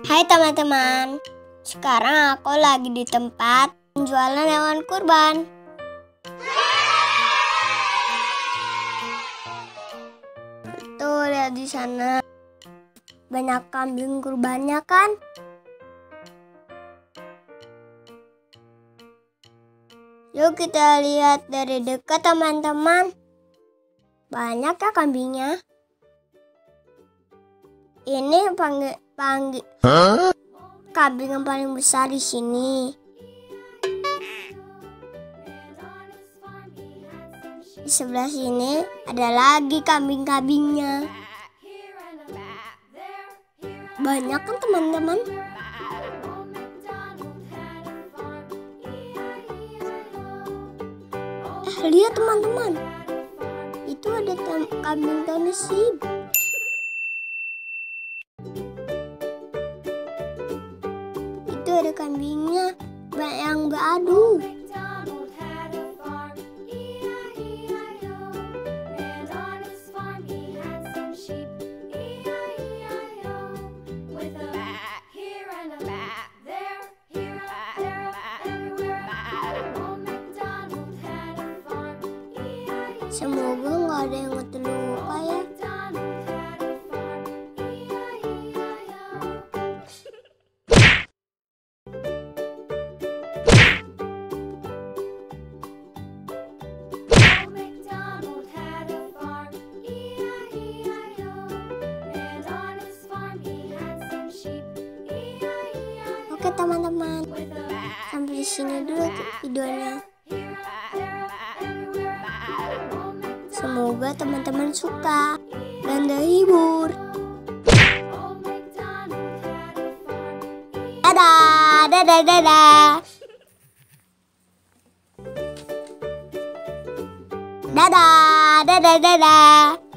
Hai teman-teman, sekarang aku lagi di tempat penjualan hewan kurban. Tuh, lihat di sana. Banyak kambing kurbannya kan? Yuk kita lihat dari dekat teman-teman. Banyak ya kambingnya. Ini kambing yang paling besar di sini. Di sebelah sini ada lagi kambing-kambingnya. Banyak kan teman-teman? Lihat teman-teman. Itu ada kambing Tennessee. Itu ada kambingnya yang beradu. Semoga nggak ada yang terluka ya. Oke teman-teman, sampai di sini dulu videonya. Semoga teman-teman suka dan terhibur. Dadah, dadah, dadah. Dadah, dadah, dadah.